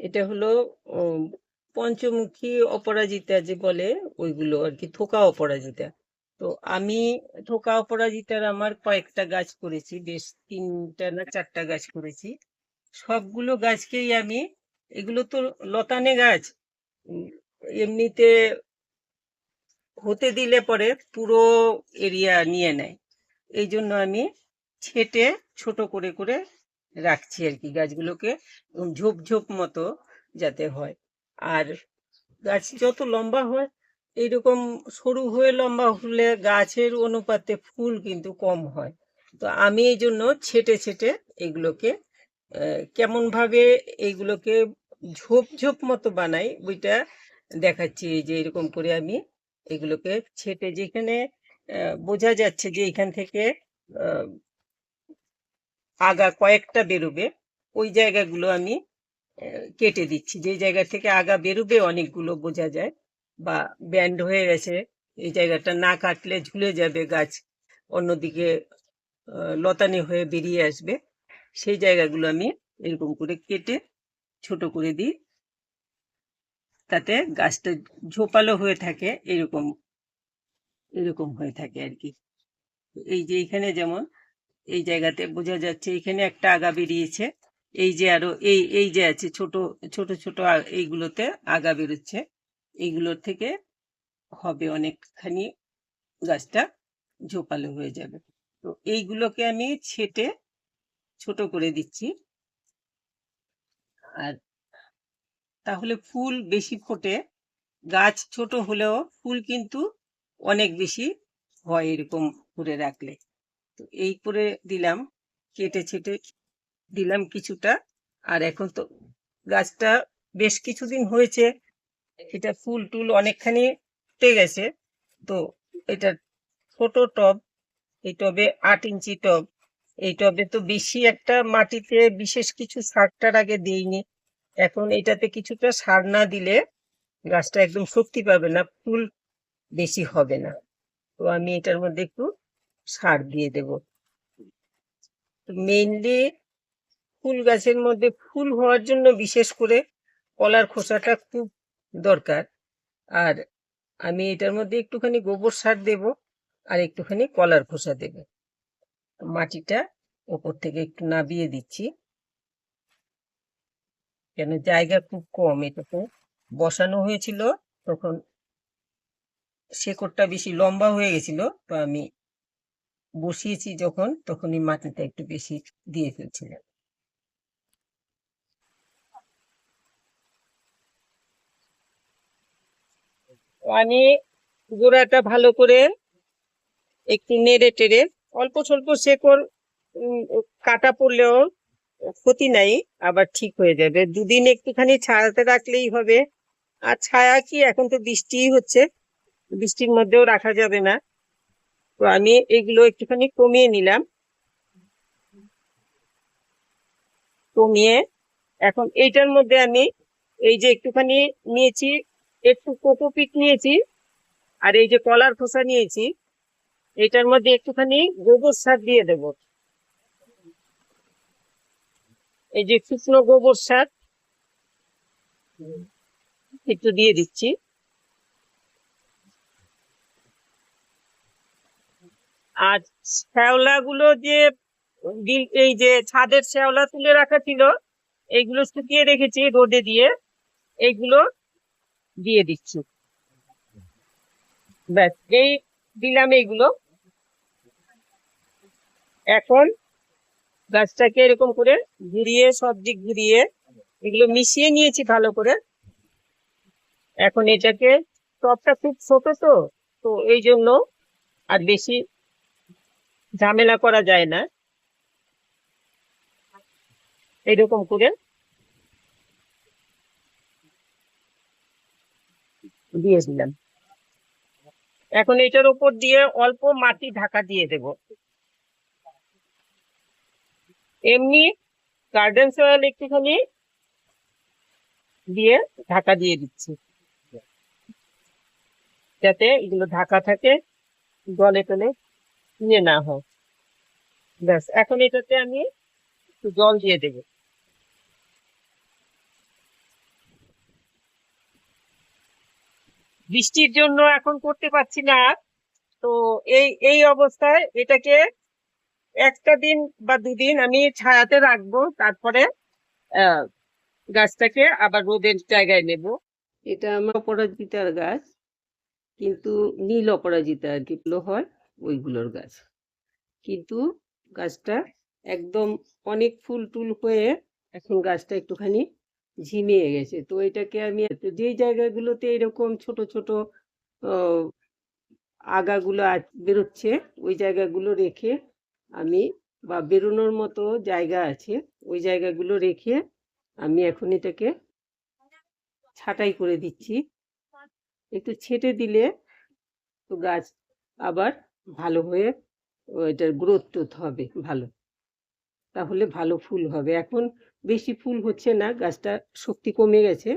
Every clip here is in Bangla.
এটা হলো উম, পঞ্চমুখী অপরাজিতা যে বলে, ওইগুলো আর কি, থোকা অপরাজিতা। তো আমি থোকা অপরাজিতার আমার কয়েকটা গাছ করেছি, বেশ 3টা না 4টা গাছ করেছি। সবগুলো গাছকেই আমি, এগুলো তো লতানে গাছ, উম, এমনিতে হতে দিলে পরে পুরো এরিয়া নিয়ে নেয়। এই জন্য আমি ছেটে ছোট করে করে রাখছি আর কি গাছগুলোকে, ঝোপ ঝোপ মতো যাতে হয়। আর গাছ যত লম্বা হয়, এইরকম সরু হয়ে লম্বা হলে গাছের অনুপাতে ফুল কিন্তু কম হয়। তো আমি এই জন্য ছেটে ছেটে এগুলোকে কেমন ভাবে এইগুলোকে ঝোপ ঝোপ মতো বানাই, ওইটা দেখাচ্ছি। এই যে এরকম করে আমি এগুলোকে ছেটে, যেখানে বোঝা যাচ্ছে যে এখান থেকে আহ, আগা কয়েকটা বেরোবে, ওই জায়গাগুলো আমি কেটে দিচ্ছি। যে জায়গা থেকে আগা বেরোবে অনেকগুলো বোঝা যায়, বা ব্যান্ড হয়ে গেছে, এই জায়গাটা না কাটলে ঝুলে যাবে গাছ, অন্যদিকে লতানি হয়ে বেরিয়ে আসবে, সেই জায়গাগুলো আমি এরকম করে কেটে ছোট করে দিই, তাতে গাছটা ঝোপালো হয়ে থাকে, এরকম এরকম হয়ে থাকে আর কি। এই যে এখানে যেমন এই জায়গাতে বোঝা যাচ্ছে এখানে একটা আগা বেরিয়েছে, এই যে আরো এই এই যে আছে ছোট ছোট ছোট এইগুলোতে আগা বেরোচ্ছে, এইগুলোর থেকে হবে অনেকখানি, গাছটা ঝোপালো হয়ে যাবে। তো এইগুলোকে আমি ছেটে ছোট করে দিচ্ছি। আর তাহলে ফুল বেশি ফোটে, গাছ ছোট হলেও ফুল কিন্তু অনেক বেশি হয় এরকম করে রাখলে। তো এই করে দিলাম, কেটে ছেটে দিলাম কিছুটা। আর এখন তো গাছটা বেশ কিছুদিন হয়েছে, এটা ফুল টুল অনেকখানি ফুটে গেছে। তো এটা ছোট টব, এই টবে 8 ইঞ্চি টব, এই টবে তো বেশি একটা মাটিতে বিশেষ কিছু সার টার আগে দিইনি। এখন এটাতে কিছুটা সার না দিলে গাছটা একদম শক্তি পাবে না, ফুল বেশি হবে না। তো আমি এটার মধ্যে একটু সার দিয়ে দেব। মেইনলি ফুল গাছের মধ্যে ফুল হওয়ার জন্য বিশেষ করে কলার খোসাটা খুব দরকার। আর আমি এটার মধ্যে একটুখানি গোবর সার দেব, আর একটুখানি কলার খোসা দেব। মাটিটা ওপর থেকে একটু নাবিয়ে দিচ্ছি, কেন জায়গা খুব কম, এটাতে বসানো হয়েছিল তখন শেকড়টা বেশি লম্বা হয়ে গেছিল, তো আমি বসিয়েছি যখন তখনই মাটিটা একটু বেশি দিয়ে ফেলছিলাম। আমি গোড়াটা ভালো করে একটু নেড়ে টেড়ে, অল্প স্বল্প শেকড় কাটা পড়লেও ক্ষতি নাই, আবার ঠিক হয়ে যাবে। 2 দিন একটুখানি ছায়াতে রাখলেই হবে। আর ছায়া কি, এখন তো বৃষ্টিই হচ্ছে, বৃষ্টির মধ্যেও রাখা যাবে না। তো আমি এগুলো একটুখানি কমিয়ে নিলাম, কমিয়ে এখন এইটার মধ্যে আমি এই যে একটুখানি নিয়েছি, একটু কোকোপিট নিয়েছি, আর এই যে কলার খোসা নিয়েছি, এটার মধ্যে একটুখানি গোবর সার দিয়ে দেব। এই যে শুকনো গোবর সার একটু দিয়ে দিচ্ছি। আর শ্যাওলা গুলো যে এই যে ছাদের শ্যাওলা তুলে রাখা ছিল, এইগুলো শুকিয়ে রেখেছি রোদে দিয়ে, এইগুলো দিয়ে দিচ্ছি। ব্যাস, এই দিলাম এইগুলো। এখন গাছটাকে এরকম করে ঘুরিয়ে, সব দিক ঘুরিয়ে এগুলো মিশিয়ে নিয়েছি ভালো করে। এখন এটাকে, টবটা খুব ছোট তো, তো এই জন্য আর বেশি ঝামেলা করা যায় না, এরকম করে দিয়ে দিলাম। এখন এটার উপর দিয়ে অল্প মাটি ঢাকা দিয়ে দেব, এমনি গার্ডেন সয়েল একটুখানি দিয়ে ঢাকা দিয়ে দিচ্ছি, যাতে এগুলো ঢাকা থাকে, জলে টলে নিয়ে না হয়। ব্যাস, এখন এটাতে আমি একটু জল দিয়ে দেবো। বৃষ্টির জন্য এখন করতে পারছি না। তো এই এই অবস্থায় এটাকে একটা দিন বা দুদিন আমি ছায়াতে রাখবো, তারপরে আহ গাছটাকে আবার রোদের জায়গায় নেব। এটা আমার অপরাজিতার গাছ, কিন্তু নীল অপরাজিতা আর কি হয় ওইগুলোর গাছ। কিন্তু গাছটা একদম অনেক ফুল টুল হয়ে এখন গাছটা একটুখানি ঝিমিয়ে গেছে। তো এটাকে আমি যেই জায়গাগুলোতে এরকম ছোট ছোট আহ, আগাগুলো বেরোচ্ছে, ওই জায়গাগুলো রেখে আমি, বা বেরোনোর মতো জায়গা আছে ওই জায়গাগুলো রেখে আমি এখন এটাকে ছাঁটাই করে দিচ্ছি। একটু ছেটে দিলে তো গাছ আবার ভালো হয়ে এটার গ্রোথ টোথ হবে ভালো, তাহলে ভালো ফুল হবে। এখন বেশি ফুল হচ্ছে না, গাছটা শক্তি কমে গেছে,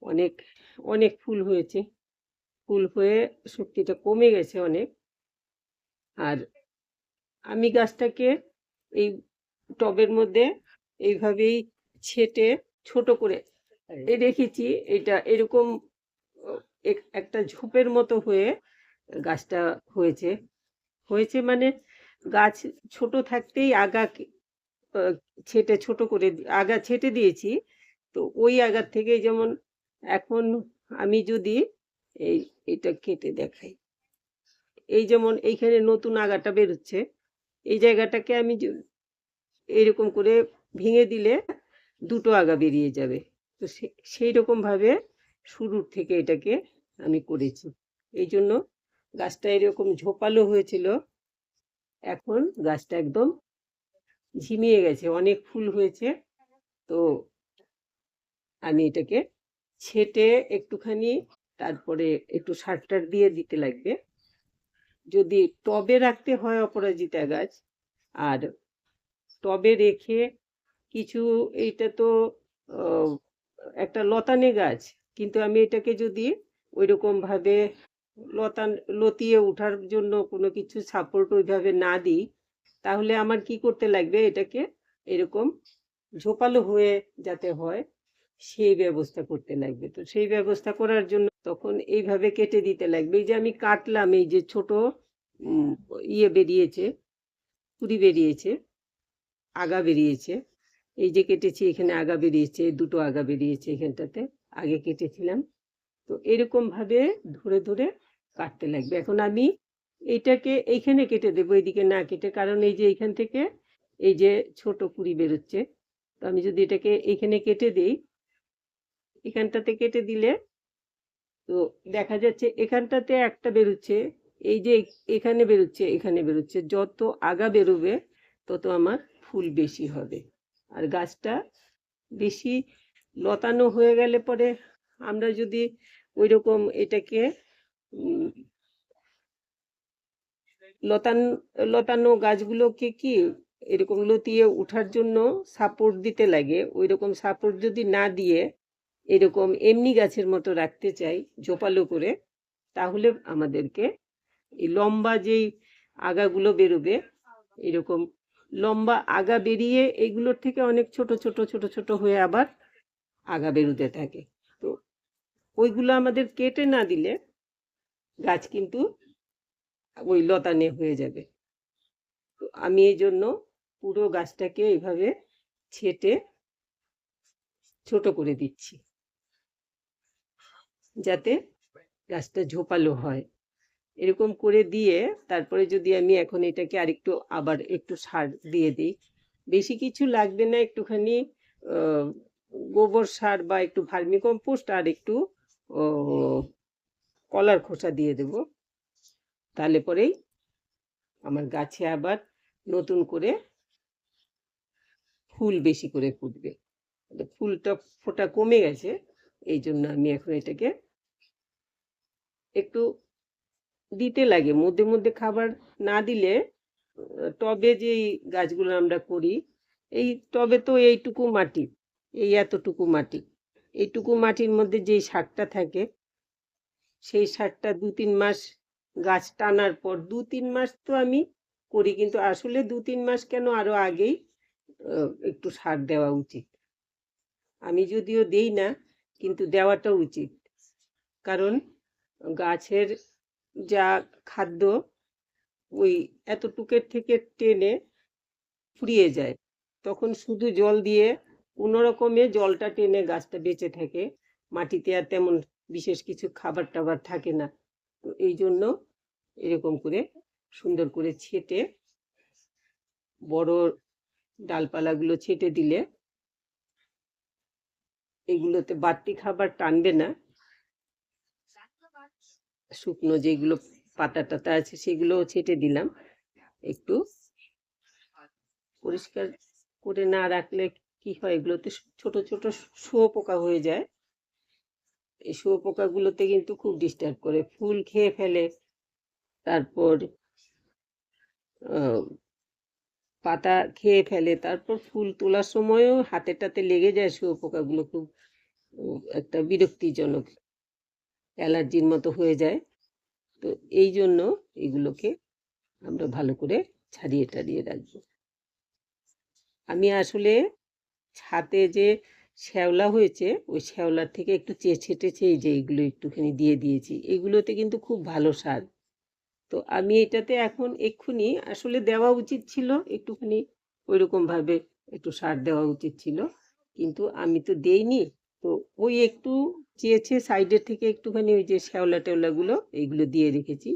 অনেক অনেক ফুল হয়েছে, ফুল হয়ে শক্তিটা কমে গেছে অনেক। আর আমি গাছটাকে এই টবের মধ্যে এইভাবেই ছেটে ছোট করে রেখেছি। এটা এরকম একটা ঝোপের মতো হয়ে গাছটা হয়েছে। হয়েছে মানে গাছ ছোট থাকতেই আগা ছেটে ছোট করে আগা ছেটে দিয়েছি। তো ওই আগার থেকে যেমন এখন আমি যদি এই এটা কেটে দেখাই, এই যেমন এইখানে নতুন আগাটা বেরোচ্ছে, এই জায়গাটাকে আমি এইরকম করে ভেঙে দিলে দুটো আগা বেরিয়ে যাবে। তো সেই রকম ভাবে শুরুর থেকে এটাকে আমি করেছি। এই জন্য গাছটা এরকম ঝোপালো হয়েছিল, এখন গাছটা একদম ঝিমিয়ে গেছে, অনেক ফুল হয়েছে। তো আমি এটাকে ছেটে একটুখানি তারপরে একটু সার টার দিয়ে দিতে লাগবে। যদি টবে রাখতে হয় অপরাজিতা গাছ, আর টবে রেখে কিছু, এইটা তো একটা লতানে গাছ, কিন্তু আমি এটাকে যদি ওইরকম ভাবে লতান লতিয়ে ওঠার জন্য কোনো কিছু সাপোর্ট ওইভাবে না দিই, তাহলে আমার কি করতে লাগবে, এটাকে এরকম ঝোপালো হয়ে যাতে হয় সেই ব্যবস্থা করতে লাগবে। তো সেই ব্যবস্থা করার জন্য তখন এইভাবে কেটে দিতে লাগবে। এই যে আমি কাটলাম, এই যে ছোট ইয়ে বেরিয়েছে, কুড়ি বেরিয়েছে, আগা বেরিয়েছে, এই যে কেটেছি এখানে আগা বেরিয়েছে, দুটো আগা বেরিয়েছে এখানটাতে, আগে কেটেছিলাম। তো এরকম ভাবে ধরে ধরে কাটতে লাগবে। এখন আমি এইটাকে এইখানে কেটে দেবো, এইদিকে না কেটে, কারণ এই যে এইখান থেকে এই যে ছোট কুড়ি বেরোচ্ছে। তো আমি যদি এটাকে এইখানে কেটে দিই, এখানটাতে কেটে দিলে তো দেখা যাচ্ছে এখানটাতে একটা বেরোচ্ছে, এই যে এখানে বেরোচ্ছে, এখানে বেরোচ্ছে, যত আগা বেরোবে তত আমার ফুল বেশি হবে। আর গাছটা বেশি লতানো হয়ে গেলে পরে আমরা যদি ওই রকম এটাকে লতানো গাছগুলোকে কি এরকম লতিয়ে ওঠার জন্য সাপোর্ট দিতে লাগে, ওই রকম সাপোর্ট যদি না দিয়ে এরকম এমনি গাছের মতো রাখতে চাই ঝোপালো করে, তাহলে আমাদেরকে এই লম্বা যেই আগাগুলো বেরোবে, এরকম লম্বা আগা বেরিয়ে এইগুলোর থেকে অনেক ছোট ছোট ছোট ছোট হয়ে আবার আগা বেরোতে থাকে। তো ওইগুলো আমাদের কেটে না দিলে গাছ কিন্তু ওই লতানে হয়ে যাবে। তো আমি এই জন্য পুরো গাছটাকে এইভাবে ছেটে ছোট করে দিচ্ছি, যাতে গাছটা ঝোপালো হয়। এরকম করে দিয়ে তারপরে যদি আমি এখন এটাকে আরেকটু আবার একটু সার দিয়ে দিই, বেশি কিছু লাগবে না, একটুখানি গোবর সার বা একটু ভার্মি কম্পোস্ট আর একটু কলার খোসা দিয়ে দেব, তাহলে পরেই আমার গাছে আবার নতুন করে ফুল বেশি করে ফুটবে। ফুলটা ফোটা কমে গেছে, এই জন্য আমি এখন এটাকে একটু দিতে লাগে মধ্যে মধ্যে। খাবার না দিলে টবে যেই গাছগুলো আমরা করি, এই টবে তো এইটুকু মাটি, এই এতটুকু মাটি, এইটুকু মাটির মধ্যে যেই সারটা থাকে, সেই সারটা 2-3 মাস গাছ টানার পর 2-3 মাস তো আমি করি, কিন্তু আসলে 2-3 মাস কেন, আরো আগেই একটু সার দেওয়া উচিত। আমি যদিও দেই না, কিন্তু দেওয়াটা উচিত, কারণ গাছের যা খাদ্য ওই এতটুকের থেকে টেনে ফুরিয়ে যায়, তখন শুধু জল দিয়ে কোনো রকমে জলটা টেনে গাছটা বেঁচে থাকে। মাটিতে আর তেমন বিশেষ কিছু খাবার টাবার থাকে না। তো এই জন্য এরকম করে সুন্দর করে ছেটে বড় ডালপালাগুলো ছেটে দিলে এগুলোতে বাড়তি খাবার টানবে না। শুকনো যেগুলো পাতা টাতা আছে সেগুলোও ছেটে দিলাম। একটু পরিষ্কার করে না রাখলে কি হয়, এগুলোতে ছোট ছোট শুঁয়োপোকা হয়ে যায়। এই শুঁয়োপোকাগুলোতে কিন্তু খুব ডিস্টার্ব করে, ফুল খেয়ে ফেলে। তারপর পাতা খেয়ে ফেলে। তারপর ফুল তোলার সময়ও হাতে টাতে লেগে যায় শুঁয়োপোকাগুলো, খুব একটা বিরক্তিজনক, অ্যালার্জির মতো হয়ে যায়। তো এই জন্য এগুলোকে আমরা ভালো করে ছাড়িয়ে টাড়িয়ে রাখবো। আমি আসলে ছাদে যে শ্যাওলা হয়েছে ওই শ্যাওলার থেকে একটু ছেটেছে, এই যে এইগুলো একটুখানি দিয়ে দিয়েছি। এগুলোতে কিন্তু খুব ভালো স্বাদ। তো আমি এটাতে এখন এক্ষুনি আসলে দেওয়া উচিত ছিল একটুখানি ওইরকমভাবে একটু সার দেওয়া উচিত ছিল, কিন্তু আমি তো দেইনি। তো ওই একটু চেয়েছে সাইডের থেকে একটুখানি ওই যে শ্যাওলা টেওলাগুলো এইগুলো দিয়ে রেখেছি।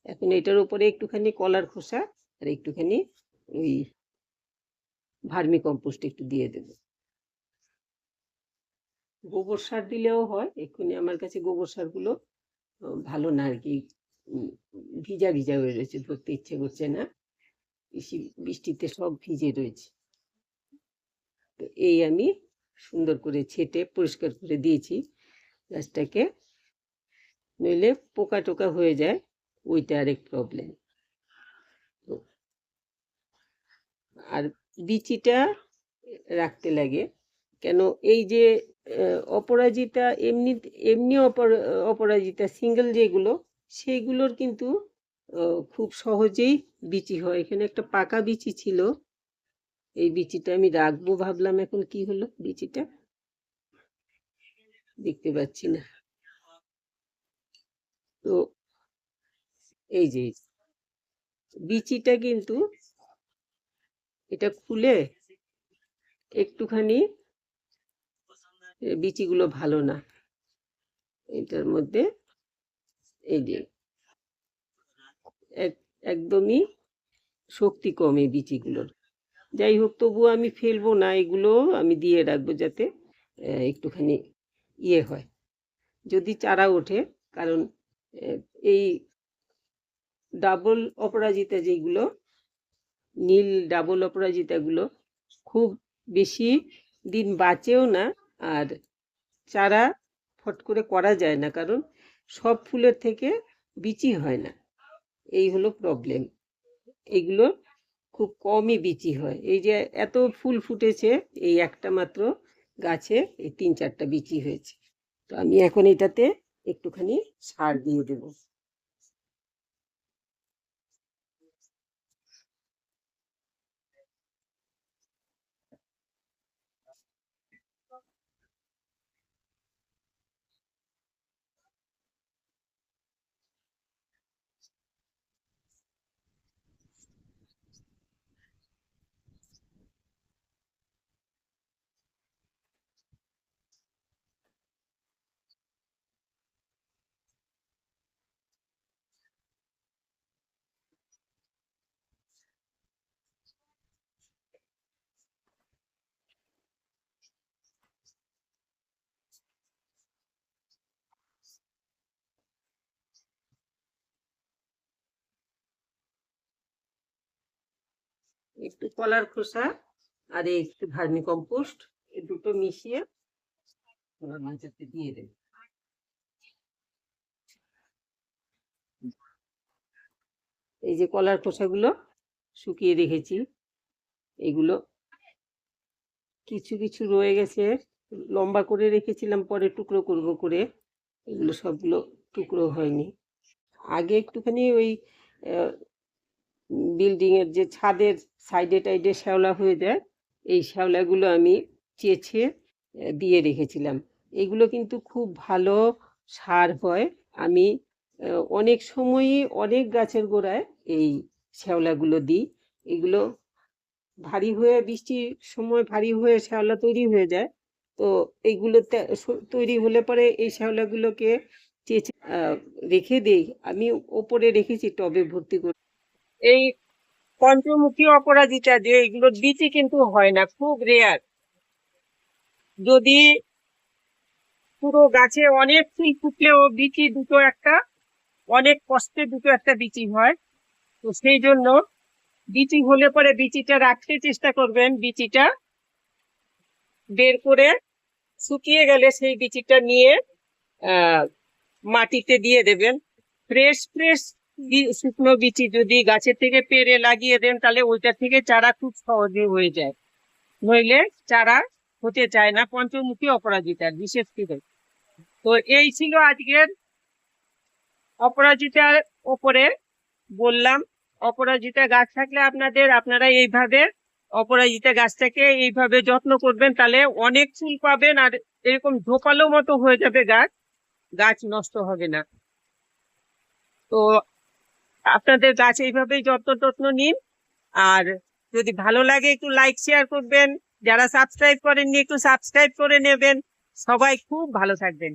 এখন এটার উপরে একটুখানি কলার খোসা আর একটুখানি ওই ভার্মি কম্পোস্ট একটু দিয়ে দেবো। গোবর সার দিলেও হয়। এক্ষুনি আমার কাছে গোবর সারগুলো ভালো না আর কি, ভিজা ভিজা হয়ে রয়েছে, ধরতে ইচ্ছে করছে না, বৃষ্টিতে সব ভিজে রয়েছে। তো এই আমি সুন্দর করে ছেটে পরিষ্কার করে দিয়েছি গাছটাকে, নইলে পোকা টোকা হয়ে যায়, ওইটা আরেক প্রবলেম। আর বিচিটা রাখতে লাগে কেন, এই যে অপরাজিতা এমনি এমনি অপরাজিতা সিঙ্গেল যেগুলো, সেইগুলোর কিন্তু খুব সহজেই বিচি হয়। এখানে একটা পাকা বিচি ছিল, এই বিচিটা আমি রাখবো ভাবলাম, এখন কি হলো বিচিটা দেখতে পাচ্ছি না। তো এই যে বিচিটা কিন্তু এটা খুলে একটুখানি, বিচিগুলো ভালো না এটার মধ্যে, এই যে একদমই শক্তি কম এই বিচিগুলোর। যাই হোক, তবুও আমি ফেলবো না, এগুলো আমি দিয়ে রাখবো যাতে একটুখানি ইয়ে হয়, যদি চারা ওঠে। কারণ এই ডাবল অপরাজিতা যেগুলো, নীল ডাবল অপরাজিতাগুলো খুব বেশি দিন বাঁচেও না, আর চারা ফট করে করা যায় না, কারণ সব ফুলের থেকে বিচি হয় না, এই হলো প্রবলেম। এগুলো খুব কমই বিচি হয়। এই যে এত ফুল ফুটেছে, এই একটা মাত্র গাছে এই 3-4টা বিচি হয়েছে। তো আমি এখন এটাতে একটুখানি সার দিয়ে দেব। একটু কলার খোসা আর একটু ভার্মি কম্পোস্ট, এই দুটো মিশিয়ে মাঝাতে দিয়ে দেব। এই যে কলার খোসাগুলো শুকিয়ে রেখেছি, এগুলো কিছু কিছু রয়ে গেছে, লম্বা করে রেখেছিলাম, পরে টুকরো করব করে, এগুলো সবগুলো টুকরো হয়নি। আগে একটুখানি ওই বিল্ডিংয়ের যে ছাদের সাইডে টাইডে শ্যাওলা হয়ে যায়, এই শ্যাওলাগুলো আমি চেঁচে দিয়ে রেখেছিলাম। এগুলো কিন্তু খুব ভালো সার হয়। আমি অনেক সময়ই অনেক গাছের গোড়ায় এই শ্যাওলাগুলো দিই। এগুলো ভারী হয়ে বৃষ্টির সময় ভারী হয়ে শ্যাওলা তৈরি হয়ে যায়। তো এইগুলোতে তৈরি হলে পরে এই শ্যাওলাগুলোকে চেঁচে রেখে দেই। আমি ওপরে রেখেছি টবে ভর্তি করে। এই পঞ্চমুখী অপরাজিতা যে এগুলোর বীজই কিন্তু হয় না, খুব রেয়ার। যদি পুরো গাছে অনেক ফুল ফুটলেও বিচি দুটো একটা, অনেক কষ্টে দুটো একটা বিচি হয়। তো সেই জন্য বিচি হলে পরে বিচিটা রাখতে চেষ্টা করবেন। বিচিটা বের করে শুকিয়ে গেলে সেই বিচিটা নিয়ে মাটিতে দিয়ে দেবেন। ফ্রেশ ফ্রেশ শুকনো বিচি যদি গাছের থেকে পেড়ে লাগিয়ে দেন তাহলে ওইটা থেকে চারা খুব সহজে হয়ে যায়, নইলে চারা হতে চায় না পঞ্চমুখী অপরাজিতার বিশেষ করে। তো এই ছিল আজকের অপরাজিতার ওপরে বললাম। অপরাজিতা গাছ থাকলে আপনারা এইভাবে অপরাজিতা গাছটাকে এইভাবে যত্ন করবেন, তাহলে অনেক ফুল পাবেন আর এরকম ঝোপালো মতো হয়ে যাবে গাছ, গাছ নষ্ট হবে না। তো আপনাদের গাছ এইভাবেই যত্ন নিন। আর যদি ভালো লাগে একটু লাইক শেয়ার করবেন, যারা সাবস্ক্রাইব করেননি একটু সাবস্ক্রাইব করে নেবেন। সবাই খুব ভালো থাকবেন।